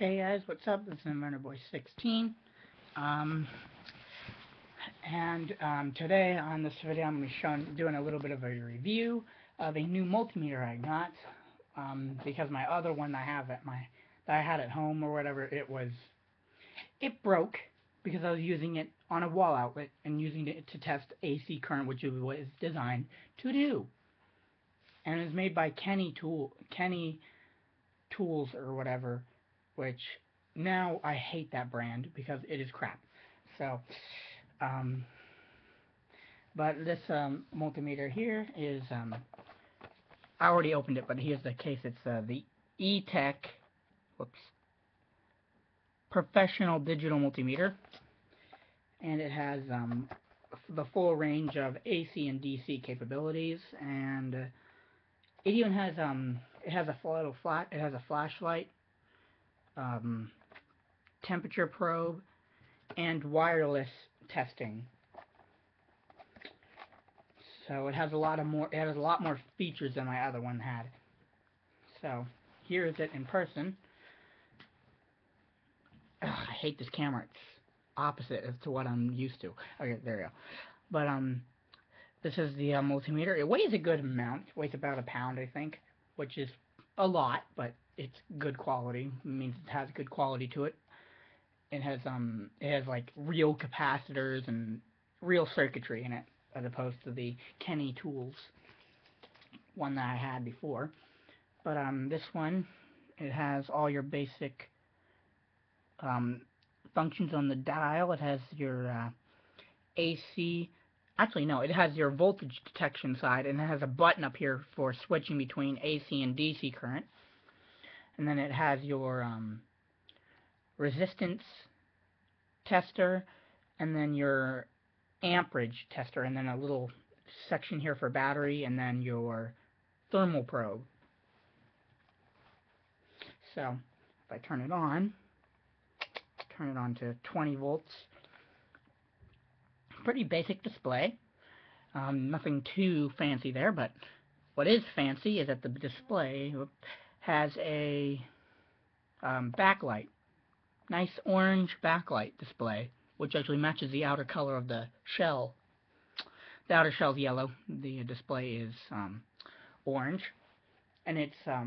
Hey guys, what's up? This is Inventor Boy 16. Um, Today on this video, I'm going to be doing a little bit of a review of a new multimeter I got. Because my other one that I had at home or whatever, it broke because I was using it on a wall outlet and using it to test AC current, which is what it's designed to do. And it was made by Kenny Tools or whatever, which now I hate that brand because it is crap. So, um, but this multimeter here is, I already opened it, but here's the case. It's the E-Tech, whoops, professional digital multimeter, and it has the full range of AC and DC capabilities, and it even has it has a flashlight, um, temperature probe, and wireless testing. So it has a lot more features than my other one had. So here is it in person. Ugh, I hate this camera. It's opposite as to what I'm used to. Okay, there we go. But this is the multimeter. It weighs a good amount. It weighs about a pound, I think, which is a lot, but it's good quality. It means it has good quality to it. It has like real capacitors and real circuitry in it, as opposed to the Kenny Tools one that I had before. But this one, it has all your basic functions on the dial. It has your AC. Actually, no, it has your voltage detection side, and it has a button up here for switching between AC and DC current. And then it has your resistance tester, and then your amperage tester, and then a little section here for battery, and then your thermal probe. So if I turn it on to 20 volts, pretty basic display. Nothing too fancy there, but what is fancy is that the display has a backlight. Nice orange backlight display, which actually matches the outer color of the shell. The outer shell is yellow, the display is orange, and it's a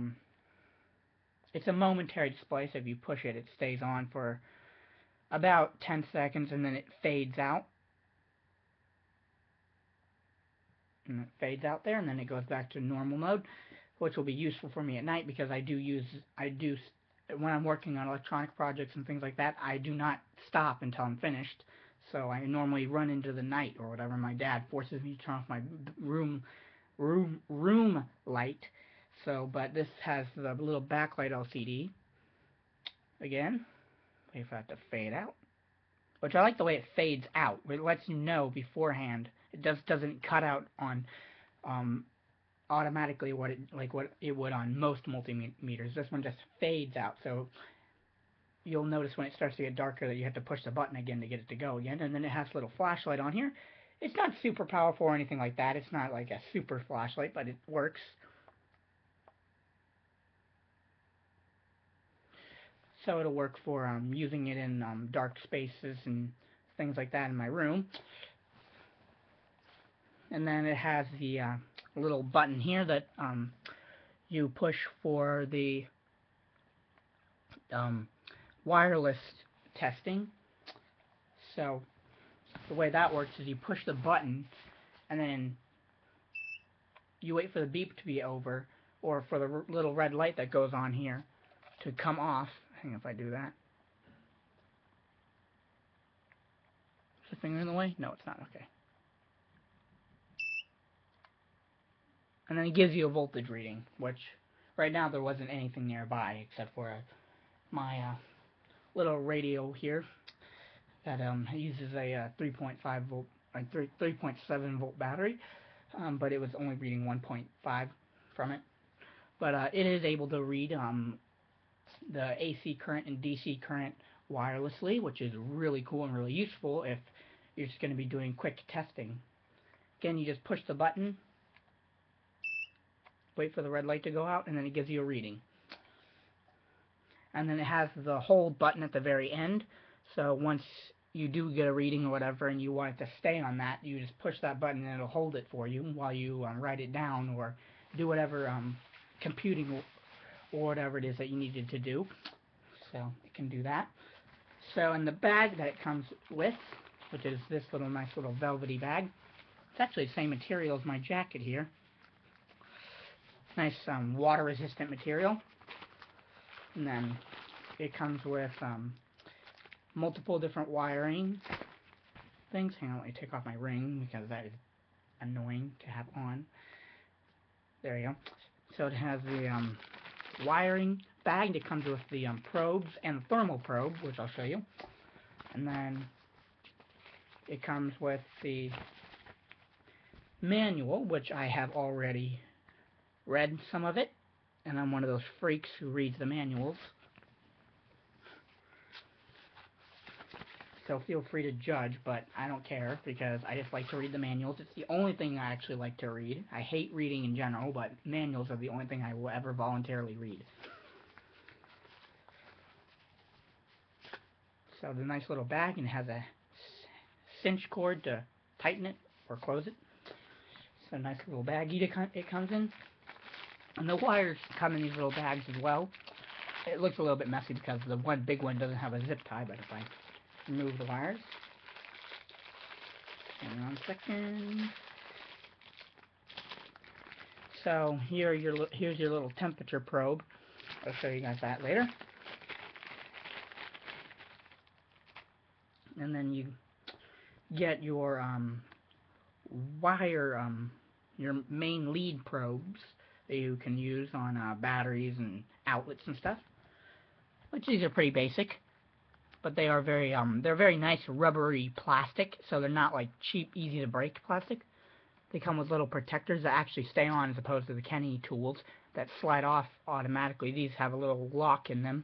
momentary display, so if you push it, it stays on for about 10 seconds, and then it fades out. And it fades out there, and then it goes back to normal mode, which will be useful for me at night because when I'm working on electronic projects and things like that, I do not stop until I'm finished. So I normally run into the night or whatever. My dad forces me to turn off my room light. So, but this has the little backlight LCD. Again, wait for that to fade out. Which I like the way it fades out. It lets you know beforehand. It doesn't cut out on automatically what it would on most multimeters. This one just fades out, so you'll notice when it starts to get darker that you have to push the button again to get it to go again. And then it has a little flashlight on here. It's not super powerful or anything like that. It's not like a super flashlight, but it works. So it'll work for using it in dark spaces and things like that in my room. And then it has the little button here that you push for the wireless testing. So the way that works is you push the button and then you wait for the beep to be over, or for the little red light that goes on here to come off. Hang on if I do that. Is the finger in the way? No, it's not. Okay. And then it gives you a voltage reading, which right now there wasn't anything nearby except for my little radio here that uses a 3.5 volt, 3.7 volt battery, but it was only reading 1.5 from it. But it is able to read the AC current and DC current wirelessly, which is really cool and really useful if you're just going to be doing quick testing. Again, you just push the button, wait for the red light to go out, and then it gives you a reading. and then it has the hold button at the very end. So once you do get a reading or whatever and you want it to stay on that, you just push that button and it'll hold it for you while you write it down or do whatever computing or whatever it is that you needed to do. So you can do that. So in the bag that it comes with, which is this little nice little velvety bag, it's actually the same material as my jacket here. Nice water resistant material. And then it comes with multiple different wiring things. Hang on, let me take off my ring because that is annoying to have on. There you go. So it has the wiring bag that comes with the probes and the thermal probe, which I'll show you. And then it comes with the manual, which I have already read some of it, and I'm one of those freaks who reads the manuals. So feel free to judge, but I don't care because I just like to read the manuals. It's the only thing I actually like to read. I hate reading in general, but manuals are the only thing I will ever voluntarily read. So the nice little bag, and it has a cinch cord to tighten it or close it. So a nice little baggie it comes in. And the wires come in these little bags as well. It looks a little bit messy because the one big one doesn't have a zip tie, but if I remove the wires. Hang on a second. So here's your little temperature probe. I'll show you guys that later. And then you get your wire, your main lead probes that you can use on batteries and outlets and stuff. Which these are pretty basic, but they are they're very nice rubbery plastic, so they're not like cheap, easy to break plastic. They come with little protectors that actually stay on, as opposed to the Kenny tools that slide off automatically. These have a little lock in them,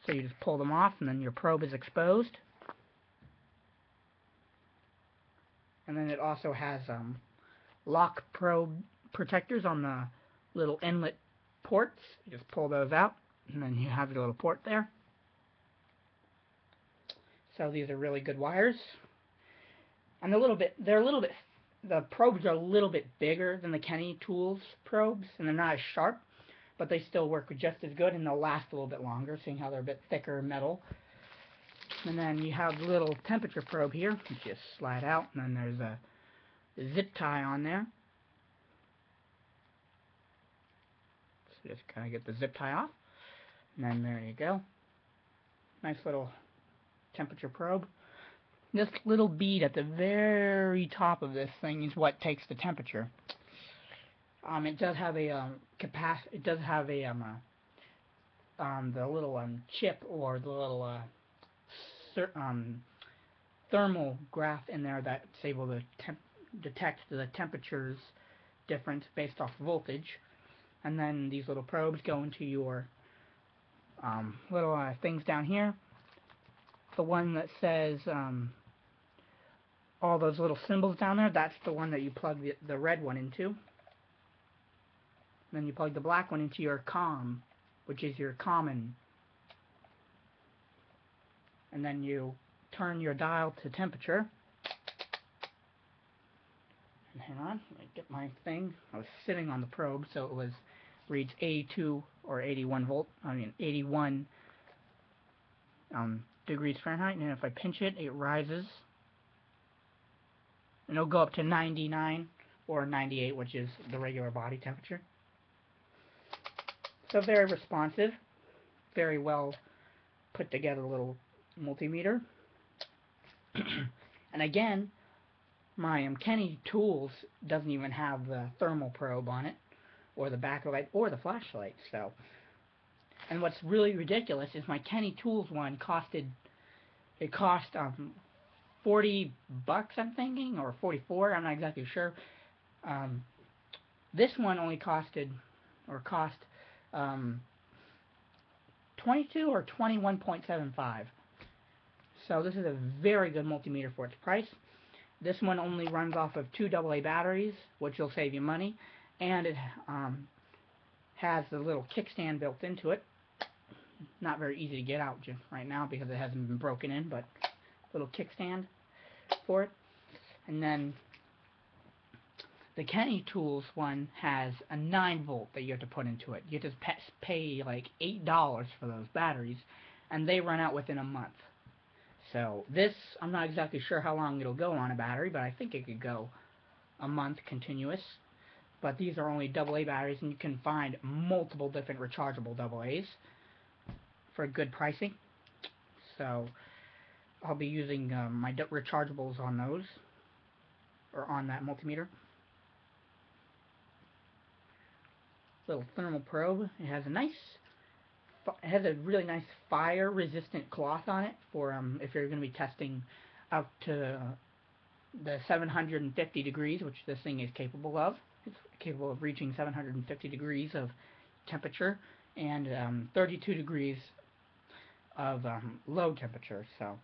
so you just pull them off, and then your probe is exposed. And then it also has lock probe protectors on the little inlet ports. You just pull those out, and then you have your little port there. So these are really good wires. And the probes are a little bit bigger than the Kenny Tools probes, and they're not as sharp, but they still work just as good, and they'll last a little bit longer, seeing how they're a bit thicker metal. And then you have the little temperature probe here, which just slide out, and then there's a zip tie on there. So just kind of get the zip tie off, and then there you go. Nice little temperature probe. This little bead at the very top of this thing is what takes the temperature. It does have a It does have a the little chip or the little thermal graph in there that's able to detect the temperatures difference based off voltage. And then these little probes go into your little things down here. The one that says all those little symbols down there, that's the one that you plug the red one into. Then you plug the black one into your COM, which is your common. And then you turn your dial to temperature. And hang on, let me get my thing. I was sitting on the probe, so it reads 82 or 81 degrees Fahrenheit, and if I pinch it, it rises. And it'll go up to 99 or 98, which is the regular body temperature. So very responsive, very well put together little multimeter. And again, my Kenny Tools doesn't even have the thermal probe on it, or the backlight, or the flashlight. So, and what's really ridiculous is my Kenny Tools one cost $40, I'm thinking, or 44. I'm not exactly sure. This one only cost 22 or 21.75. So this is a very good multimeter for its price. This one only runs off of 2 AA batteries, which will save you money, and it has the little kickstand built into it. not very easy to get out just right now because it hasn't been broken in, but little kickstand for it. And then the Kenny Tools one has a 9 volt that you have to put into it. You have to pay like $8 for those batteries, and they run out within a month. So this, I'm not exactly sure how long it'll go on a battery, but I think it could go a month continuous. But these are only AA batteries, and you can find multiple different rechargeable AA's for good pricing. So I'll be using my rechargeables on those, or on that multimeter. Little thermal probe. It has a really nice fire-resistant cloth on it for if you're going to be testing up to the 750 degrees, which this thing is capable of. It's capable of reaching 750 degrees of temperature and 32 degrees of low temperature. So,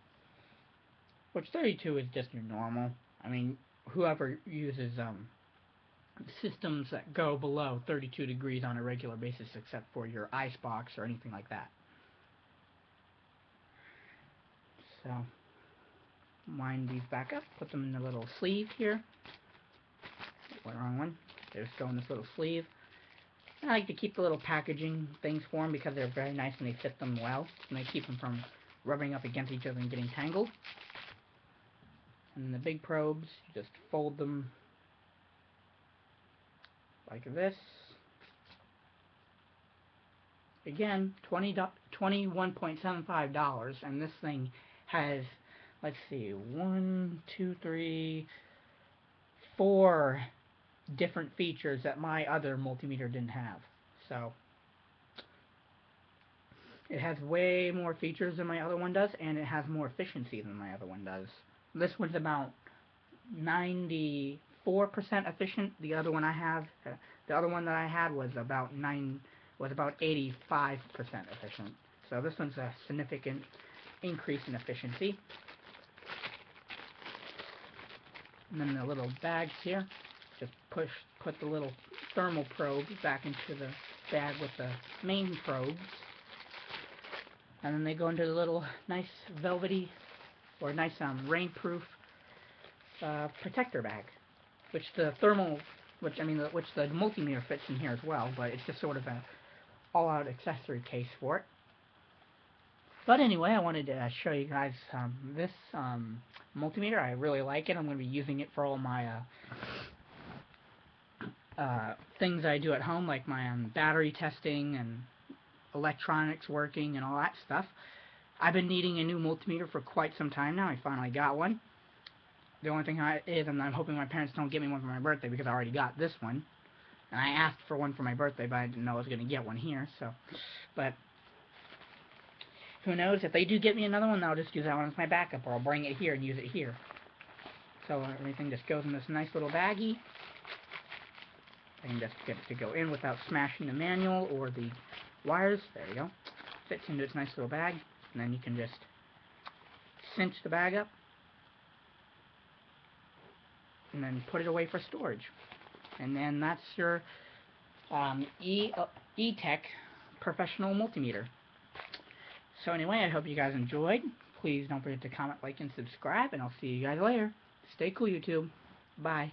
which 32 is just your normal. I mean, whoever uses systems that go below 32 degrees on a regular basis, except for your icebox or anything like that. So, wind these back up, put them in the little sleeve here. Wrong one. They're still in this little sleeve. I like to keep the little packaging things for them because they're very nice and they fit them well, and they keep them from rubbing up against each other and getting tangled. And the big probes, you just fold them like this. Again, $21.75, and this thing has, let's see, 4 different features that my other multimeter didn't have. So it has way more features than my other one does, and it has more efficiency than my other one does. This one's about 94% efficient. The other one that I had was about 85% efficient. So this one's a significant increase in efficiency. And then the little bags here, just put the little thermal probe back into the bag with the main probes. And then they go into the little nice velvety or nice rainproof protector bag, which the multimeter fits in here as well, but it's just sort of a all-out accessory case for it. But anyway, I wanted to show you guys this multimeter. I really like it. I'm going to be using it for all my things I do at home, like my battery testing and electronics working and all that stuff. I've been needing a new multimeter for quite some time now. I finally got one. The only thing is I'm hoping my parents don't get me one for my birthday because I already got this one. And I asked for one for my birthday, but I didn't know I was going to get one here. But who knows? If they do get me another one, I'll just use that one as my backup, or I'll bring it here and use it here. So everything just goes in this nice little baggie. I can just get it to go in without smashing the manual or the wires. There we go. Fits into its nice little bag. And then you can just cinch the bag up and then put it away for storage. And then that's your E-Tech professional multimeter. So anyway, I hope you guys enjoyed. Please don't forget to comment, like, and subscribe, and I'll see you guys later. Stay cool, YouTube. Bye.